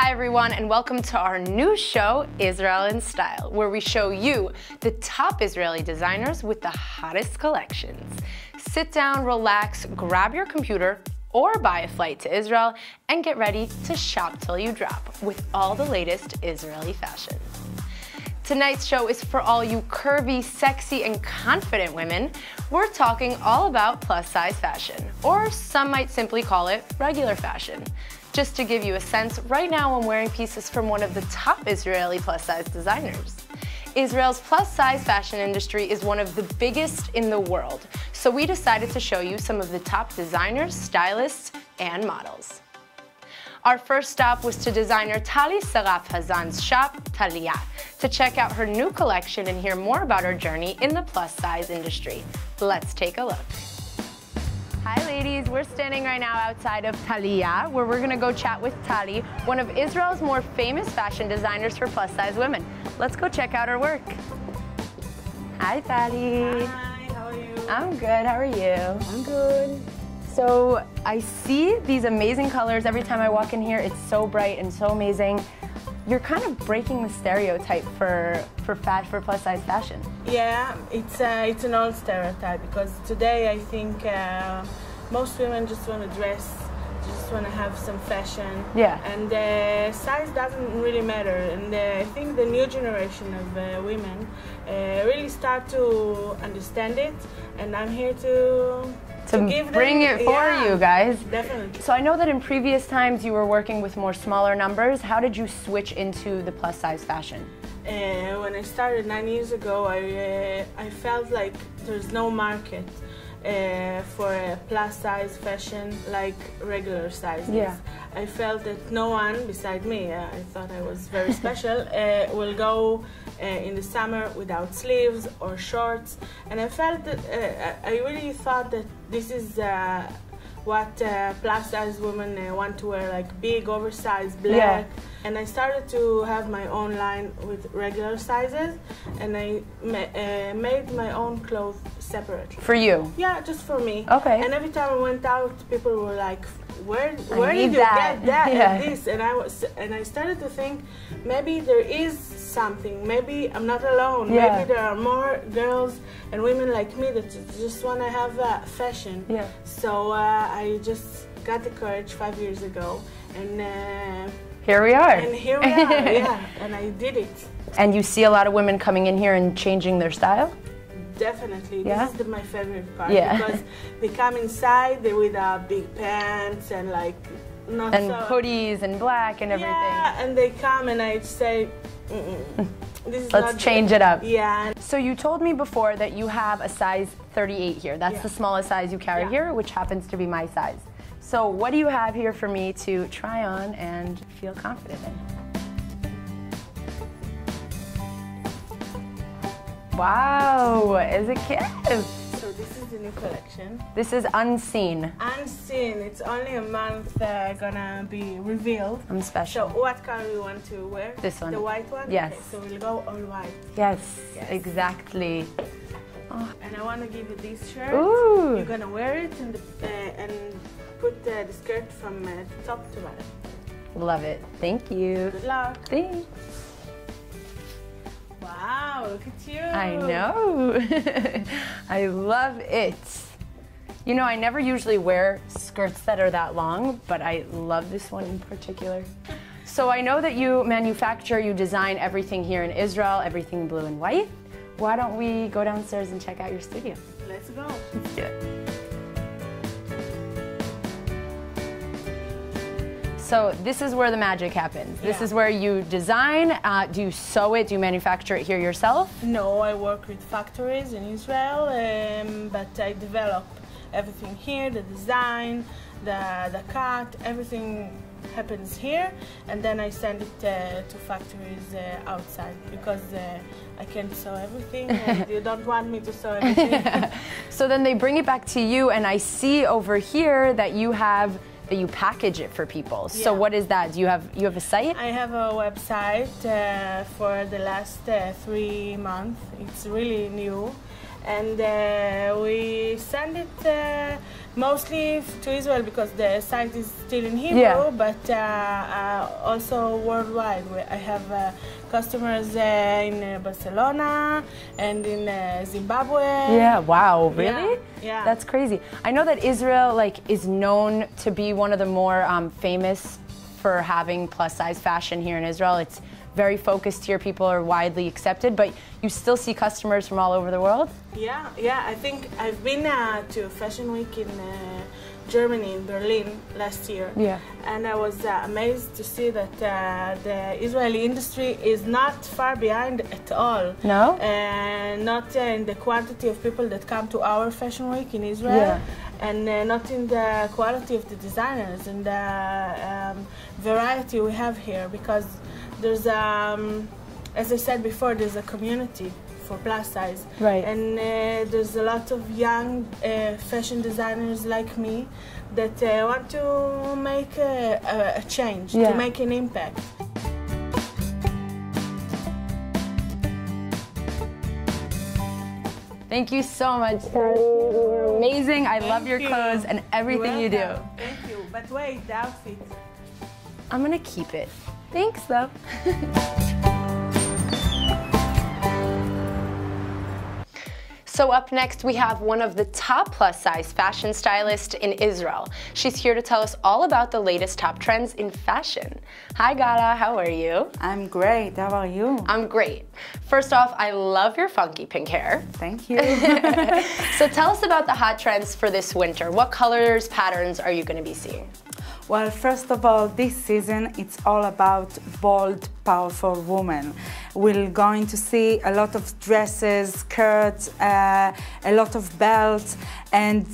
Hi everyone, and welcome to our new show, Israel in Style, where we show you the top Israeli designers with the hottest collections. Sit down, relax, grab your computer, or buy a flight to Israel, and get ready to shop till you drop with all the latest Israeli fashion. Tonight's show is for all you curvy, sexy, and confident women. We're talking all about plus-size fashion, or some might simply call it regular fashion. Just to give you a sense, right now I'm wearing pieces from one of the top Israeli plus-size designers. Israel's plus-size fashion industry is one of the biggest in the world, so we decided to show you some of the top designers, stylists, and models. Our first stop was to designer Tali Saraf Hazan's shop, Talia, to check out her new collection and hear more about her journey in the plus-size industry. Let's take a look. Hi ladies, we're standing right now outside of Talia, where we're gonna go chat with Tali, one of Israel's more famous fashion designers for plus-size women. Let's go check out her work. Hi Tali. Hi, how are you? I'm good, how are you? I'm good. So I see these amazing colors every time I walk in here. It's so bright and so amazing. You're kind of breaking the stereotype for plus-size fashion. Yeah, it's an old stereotype because today I think most women just want to dress, just want to have some fashion. Yeah. And size doesn't really matter. And I think the new generation of women really start to understand it. And I'm here to bring it for you guys. Definitely. So I know that in previous times you were working with more smaller numbers. How did you switch into the plus size fashion? When I started 9 years ago, I felt like there's no market for a plus size fashion like regular sizes. Yeah. I felt that no one beside me, I thought I was very special, will go in the summer without sleeves or shorts, and I felt that I really thought that this is what plus size women want to wear, like big oversized black. Yeah. And I started to have my own line with regular sizes, and I made my own clothes separately. For you? Yeah, just for me. Okay. And every time I went out, people were like, where did you that. get that Yeah. and this? And I started to think, maybe there is something. Maybe I'm not alone. Yeah. Maybe there are more girls and women like me that just want to have fashion. Yeah. So I just got the courage 5 years ago, and Here we are. and here we are. Yeah, and I did it. And you see a lot of women coming in here and changing their style? Definitely. Yeah? This is my favorite part, Yeah. because they come inside with big pants and like not And so hoodies and black and everything. Yeah, and they come and I say, this is Let's not change good. it up. Yeah. So you told me before that you have a size 38 here. That's Yeah. the smallest size you carry Yeah. here, which happens to be my size. So what do you have here for me to try on and feel confident in? Wow, is it cute? So this is the new collection. This is Unseen. Unseen. It's only a month gonna be revealed. I'm So special. what color you want to wear? This one. The white one? Yes. Okay, so we'll go all white. Yes, Yes. exactly. And I want to give you this shirt. Ooh. You're gonna wear it and put the skirt from top to bottom. Love it. Thank you. Good luck. Thanks. Wow, look at you. I know. I love it. You know, I never usually wear skirts that are that long, but I love this one in particular. So I know that you manufacture, you design everything here in Israel, everything blue and white. Why don't we go downstairs and check out your studio? Let's go. Let's do it. So this is where the magic happens. This Yeah. is where you design. Do you sew it? Do you manufacture it here yourself? No, I work with factories in Israel, but I develop everything here, the design, the cut, everything happens here, and then I send it to factories outside because I can't sew everything and you don't want me to sew everything. So then they bring it back to you, and I see over here that you package it for people. So Yeah. what is that? Do you have a site? I have a website for the last 3 months. It's really new. and we send it mostly to Israel because the site is still in Hebrew, but also worldwide. I have customers in Barcelona and in Zimbabwe. Yeah, wow, really? Yeah. That's crazy. I know that Israel is known to be one of the more famous for having plus size fashion here in Israel. It's very focused here, people are widely accepted, but you still see customers from all over the world? Yeah, I think I've been to Fashion Week in Germany, in Berlin last year. Yeah. And I was amazed to see that the Israeli industry is not far behind at all. No? And not in the quantity of people that come to our Fashion Week in Israel. And not in the quality of the designers and the variety we have here, because there's, as I said before, there's a community for plus size. Right. And there's a lot of young fashion designers like me that want to make a change, to make an impact. Thank you so much, Tony. You're amazing. I love your clothes and everything you do. Thank you. But wait, the outfit. I'm gonna keep it. Thanks, though. So up next, we have one of the top plus-size fashion stylists in Israel. She's here to tell us all about the latest top trends in fashion. Hi, Gala. How are you? I'm great. How are you? I'm great. First off, I love your funky pink hair. Thank you. So tell us about the hot trends for this winter. What colors, patterns are you going to be seeing? Well, first of all, this season it's all about bold, powerful women. We're going to see a lot of dresses, skirts, a lot of belts, and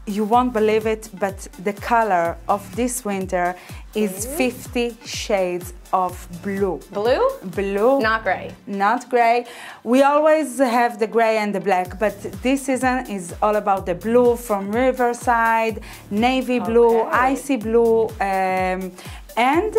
you won't believe it, but the color of this winter is 50 shades of blue. Blue? Blue. Not gray. Not gray. We always have the gray and the black, but this season is all about the blue, from Riverside, navy blue, icy blue, and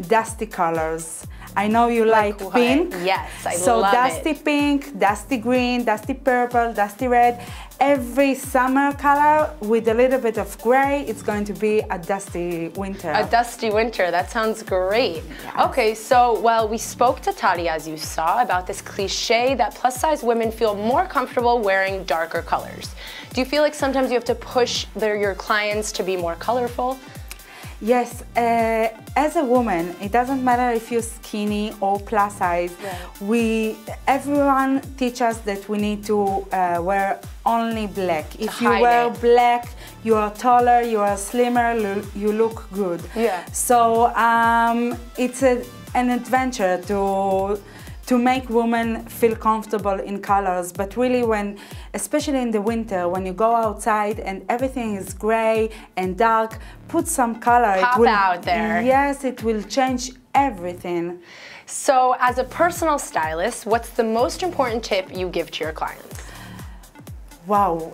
dusty colors. I know you like pink. Yes, I love it. So dusty pink, dusty green, dusty purple, dusty red. Every summer color with a little bit of gray, it's going to be a dusty winter. A dusty winter, that sounds great. Yes. Okay, so, well, we spoke to Tati, as you saw, about this cliche that plus-size women feel more comfortable wearing darker colors. Do you feel like sometimes you have to push your clients to be more colorful? Yes, as a woman, it doesn't matter if you're skinny or plus size. Right. Everyone teaches us that we need to wear only black. If you wear black, you are taller, you are slimmer, you look good. Yeah. So it's an adventure to make women feel comfortable in colors, but really especially in the winter, when you go outside and everything is gray and dark, put some color. Pop out there. Yes, it will change everything. So as a personal stylist, what's the most important tip you give to your clients? Wow,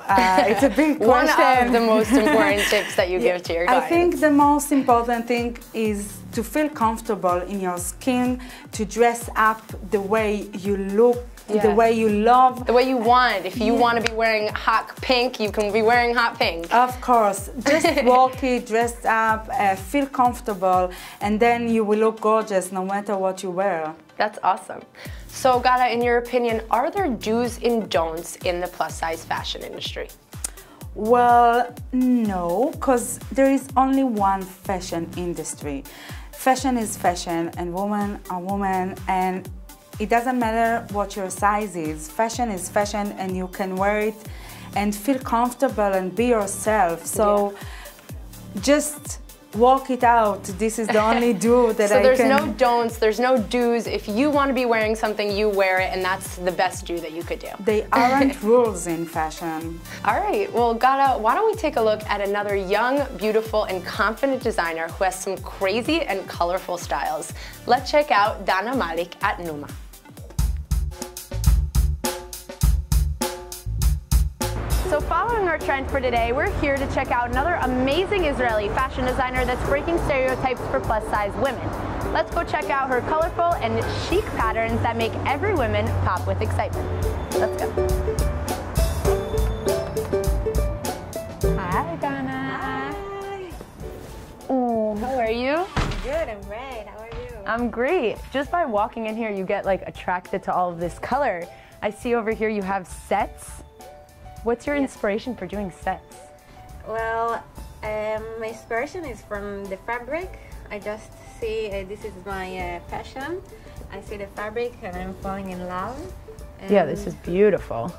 it's a big question. One of the most important tips that you give to your clients. I think the most important thing is to feel comfortable in your skin, to dress up the way you look, the way you love. The way you want. If you want to be wearing hot pink, you can be wearing hot pink. Of course. Just walk it, dress up, feel comfortable, and then you will look gorgeous no matter what you wear. That's awesome. So, Gala, in your opinion, are there do's and don'ts in the plus-size fashion industry? Well, no, because there is only one fashion industry. Fashion is fashion, and women are women, and it doesn't matter what your size is. Fashion is fashion, and you can wear it and feel comfortable and be yourself. So just walk it out. This is the only do that I can. So there's no don'ts, there's no do's. If you want to be wearing something, you wear it, and that's the best do that you could do. They aren't rules in fashion. All right, well, Gala, why don't we take a look at another young, beautiful, and confident designer who has some crazy and colorful styles. Let's check out Dana Malik at Numa. So following our trend for today, we're here to check out another amazing Israeli fashion designer that's breaking stereotypes for plus-size women. Let's go check out her colorful and chic patterns that make every woman pop with excitement. Let's go. How are you? Good, I'm great. How are you? I'm great. Just by walking in here, you get like attracted to all of this color. I see over here you have sets. What's your inspiration for doing sets? Well, my inspiration is from the fabric. I just see, this is my passion. I see the fabric and I'm falling in love. Yeah, this is beautiful.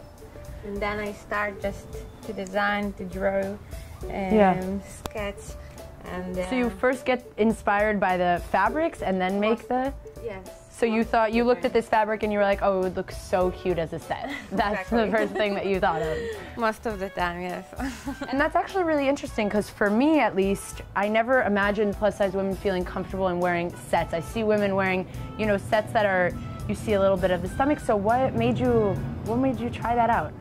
And then I start just to design, to draw, sketch. And, so you first get inspired by the fabrics and then make the... Yes. So you thought, you looked at this fabric and you were like, oh, it would look so cute as a set. That's the first thing that you thought of. Most of the time, yes. And that's actually really interesting because for me, at least, I never imagined plus-size women feeling comfortable in wearing sets. I see women wearing, you know, sets that are, you see a little bit of the stomach. So what made you try that out?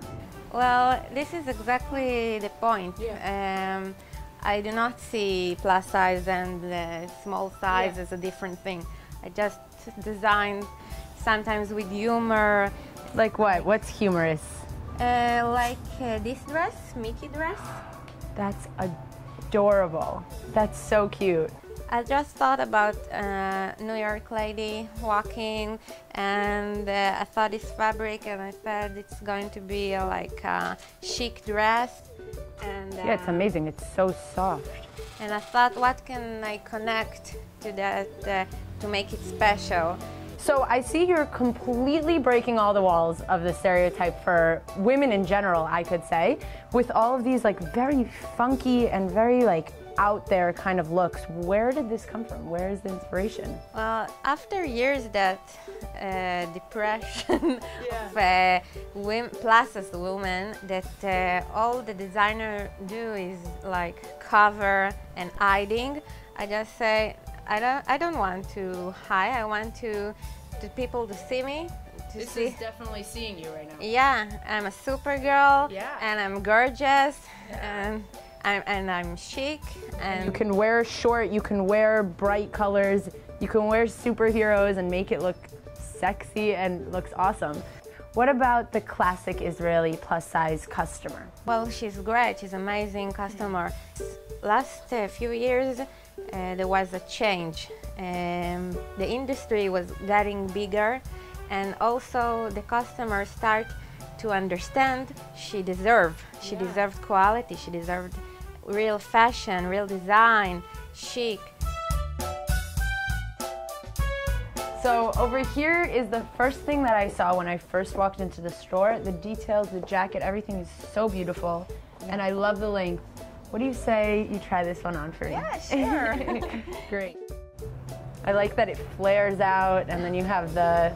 Well, this is exactly the point. Yeah. I do not see plus size and small size as a different thing. I just design sometimes with humor. Like what? What's humorous? Like this dress, Mickey dress. That's adorable. That's so cute. I just thought about New York lady walking, and I thought this fabric, and I thought it's going to be like a chic dress. And, yeah, it's amazing. It's so soft. And I thought, what can I connect to that to make it special? So I see you're completely breaking all the walls of the stereotype for women in general, I could say, with all of these like very funky and very like out there kind of looks. Where did this come from? Where is the inspiration? Well, after years that depression of women, plus as women, that all the designer do is like cover and hiding. I just say I don't want to hide. I want to people to see me. This is definitely seeing you right now. Yeah, I'm a super girl. Yeah. And I'm gorgeous. Yeah. And I'm chic. And you can wear short, you can wear bright colors, you can wear superheroes and make it look sexy and looks awesome. What about the classic Israeli plus-size customer? Well, she's great. She's an amazing customer. Last few years, there was a change. The industry was getting bigger, and also the customers start to understand she deserved quality, she deserved real fashion, real design, chic. So over here is the first thing that I saw when I first walked into the store. The details, the jacket, everything is so beautiful, and I love the length. What do you say you try this one on for me? Yeah, sure. Great. I like that it flares out and then you have the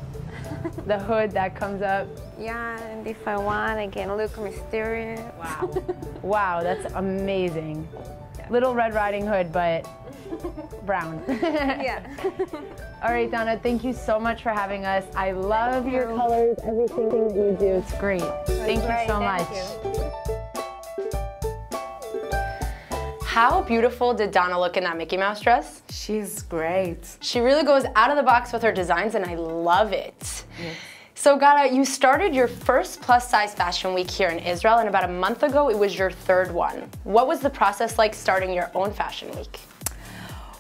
hood that comes up. Yeah, and if I want, I can look mysterious. Wow. Wow, that's amazing. Yeah. Little Red Riding Hood, but brown. Yeah. All right, Donna, thank you so much for having us. I love your colors, everything that you do. It's great. Thank you so much. How beautiful did Donna look in that Mickey Mouse dress? She's great. She really goes out of the box with her designs and I love it. Yes. So Gala, you started your first plus-size fashion week here in Israel, and about a month ago it was your third one. What was the process like starting your own fashion week?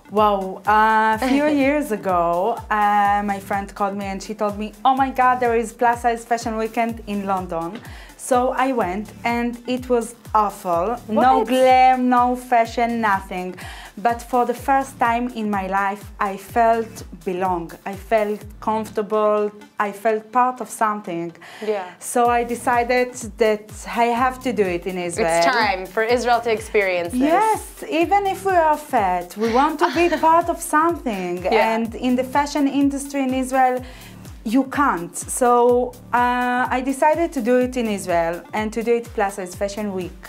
Wow, a few years ago, my friend called me and she told me, oh my God, there is plus-size fashion weekend in London. So I went and it was awful. What? No glam, no fashion, nothing. But for the first time in my life, I felt belong. I felt comfortable. I felt part of something. Yeah. So I decided that I have to do it in Israel. It's time for Israel to experience this. Yes, even if we are fat, we want to be part of something. Yeah. And in the fashion industry in Israel, you can't. So I decided to do it in Israel and to do it plus size fashion week.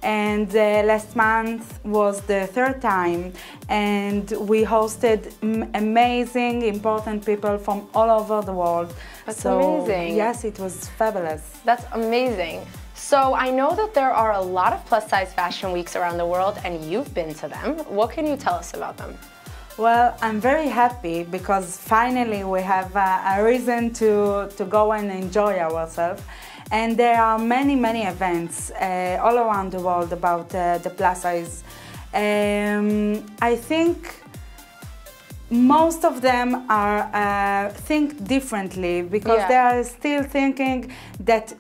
And last month was the third time, and we hosted amazing, important people from all over the world. That's amazing. Yes, it was fabulous. That's amazing. So I know that there are a lot of plus size fashion weeks around the world, and you've been to them. What can you tell us about them? Well, I'm very happy because finally we have a reason to go and enjoy ourselves. And there are many, many events all around the world about the plus size. I think most of them are think differently because they are still thinking that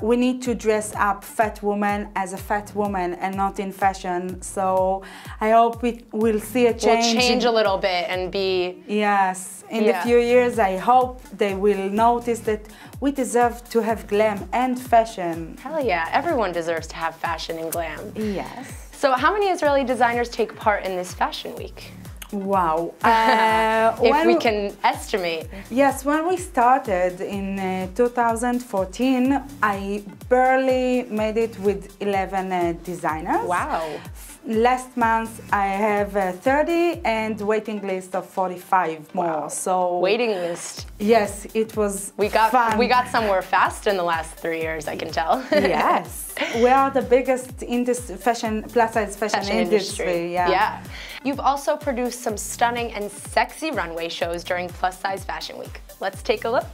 we need to dress up fat woman as a fat woman and not in fashion. So I hope we'll see a change. We'll change a little bit and be... Yes, in the few years I hope they will notice that we deserve to have glam and fashion. Hell yeah, everyone deserves to have fashion and glam. Yes. So how many Israeli designers take part in this fashion week? Wow. If we can estimate. Yes, when we started in 2014, I barely made it with 11 designers. Wow. Last month I have 30 and waiting list of 45 more. Wow. So waiting list. Yes, it was fun. We got somewhere fast in the last 3 years, I can tell. Yes, we are the biggest plus size fashion industry. Yeah. You've also produced some stunning and sexy runway shows during Plus Size Fashion Week. Let's take a look.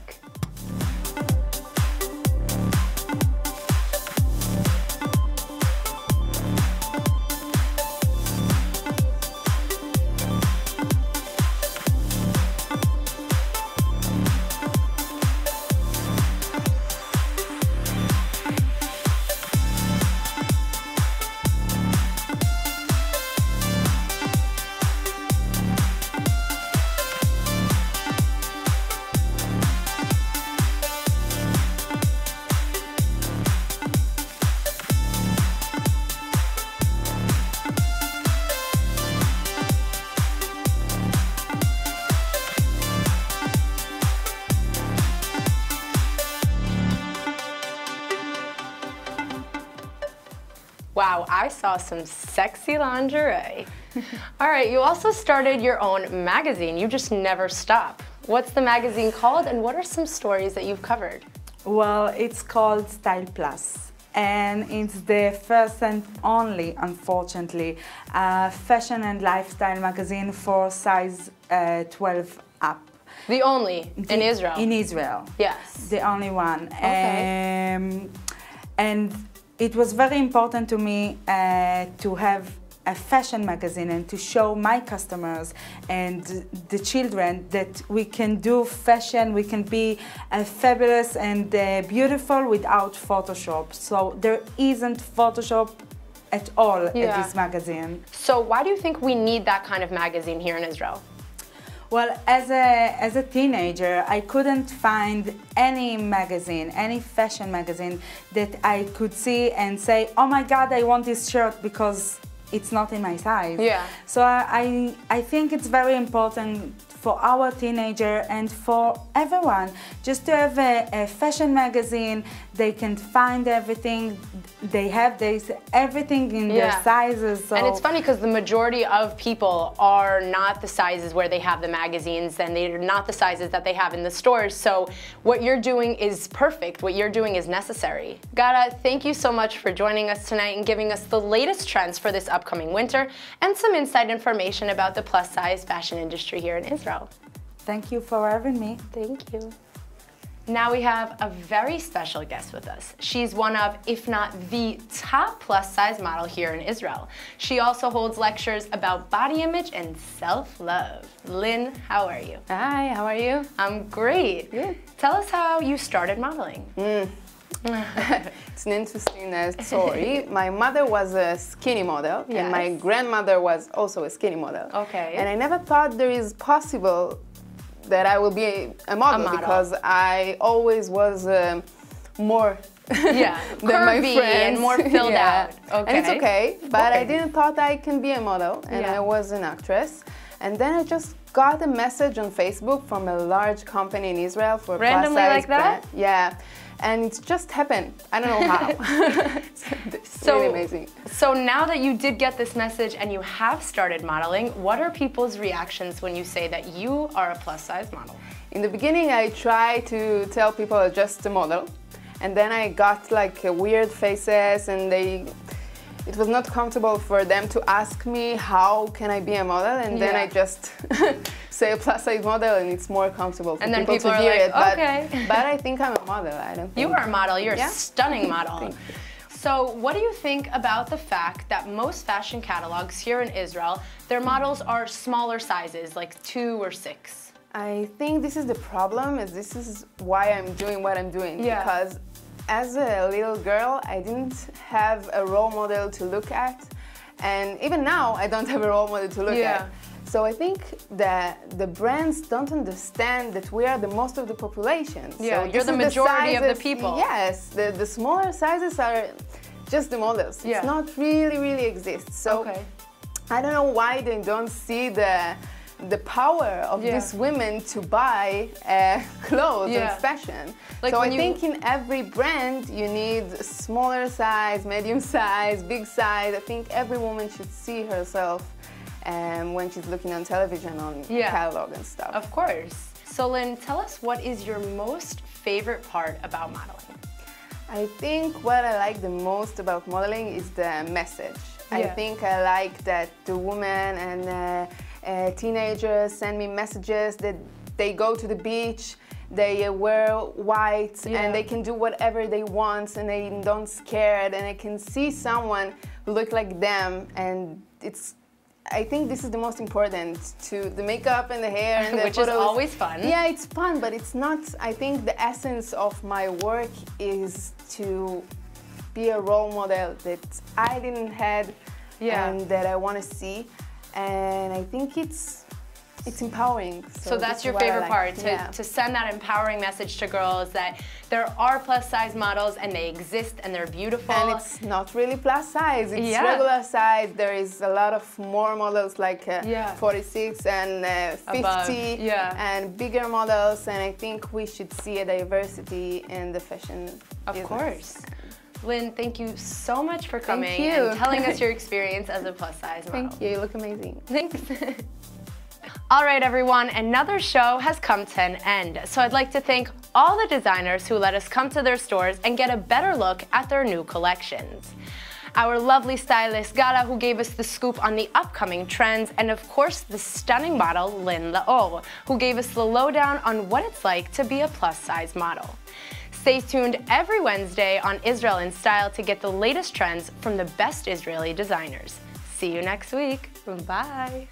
Wow, I saw some sexy lingerie. All right, you also started your own magazine. You just never stop. What's the magazine called and what are some stories that you've covered? Well, it's called Style Plus. And it's the first and only, unfortunately, fashion and lifestyle magazine for size 12 up. The only in Israel? In Israel. Yes. The only one. Okay. And it was very important to me to have a fashion magazine and to show my customers and the children that we can do fashion, we can be fabulous and beautiful without Photoshop. So there isn't Photoshop at all at this magazine. So why do you think we need that kind of magazine here in Israel? Well, as a teenager, I couldn't find any magazine, any fashion magazine that I could see and say, oh my God, I want this shirt because it's not in my size. Yeah. So I think it's very important for our teenager and for everyone just to have a fashion magazine. They can find everything. They have everything in their sizes. So. And it's funny because the majority of people are not the sizes where they have the magazines, and they're not the sizes that they have in the stores. So what you're doing is perfect. What you're doing is necessary. Gada, thank you so much for joining us tonight and giving us the latest trends for this upcoming winter and some inside information about the plus size fashion industry here in Israel. Thank you for having me. Thank you. Now we have a very special guest with us. She's one of, if not the top plus size model here in Israel. She also holds lectures about body image and self-love. Lynn, how are you? Hi, how are you? I'm great. Good. Tell us how you started modeling. It's an interesting story. My mother was a skinny model, and my grandmother was also a skinny model. Okay. And I never thought there is possible that I will be a model, because I always was more than my friends. And more filled out. Okay. And it's okay, but I didn't thought I can be a model, and I was an actress. And then I just got a message on Facebook from a large company in Israel for a randomly plus size like that? brand. Yeah. And it just happened. I don't know how. It's really amazing. So now that you did get this message and you have started modeling, what are people's reactions when you say that you are a plus size model? In the beginning, I tried to tell people I'm just a model. And then I got like weird faces, and it was not comfortable for them to ask me how can I be a model, and then I just say a plus size model, and it's more comfortable for people to hear it. Okay. But I think I'm a model. I don't think you are a model. You're a stunning model. So what do you think about the fact that most fashion catalogs here in Israel, their models are smaller sizes, like 2 or 6? I think this is the problem, is this is why I'm doing what I'm doing. Yeah. Because as a little girl, I didn't have a role model to look at. And even now, I don't have a role model to look at. So I think that the brands don't understand that we are the most of the population. Yeah, so you're the majority of the people. Yes, the smaller sizes are just the models. Yeah. It's not really exists. So I don't know why they don't see the power of these women to buy clothes and fashion. Like so I think in every brand you need a smaller size, medium size, big size. I think every woman should see herself when she's looking on television, on catalog and stuff. Of course. So Lynn, tell us, what is your most favorite part about modeling? I think what I like the most about modeling is the message. I think I like that the women and teenagers send me messages that they go to the beach, they wear white and they can do whatever they want and they don't scared, and I can see someone who look like them, and I think this is the most important, to the makeup and the hair and the Which photos. is always fun. Yeah, it's fun, but it's not, I think the essence of my work is to be a role model that I didn't have and that I want to see, and I think it's empowering. So that's your favorite part, to send that empowering message to girls that there are plus size models and they exist and they're beautiful. And it's not really plus size, it's regular size. There is a lot of more models like 46 and 50 and bigger models, and I think we should see a diversity in the fashion business. Of course. Lynn, thank you so much for coming and telling us your experience as a plus size model. Thank you, you look amazing. Thanks. All right, everyone, another show has come to an end. So I'd like to thank all the designers who let us come to their stores and get a better look at their new collections. Our lovely stylist, Gala, who gave us the scoop on the upcoming trends, and of course, the stunning model, Lynn Laor, who gave us the lowdown on what it's like to be a plus-size model. Stay tuned every Wednesday on Israel in Style to get the latest trends from the best Israeli designers. See you next week. Bye.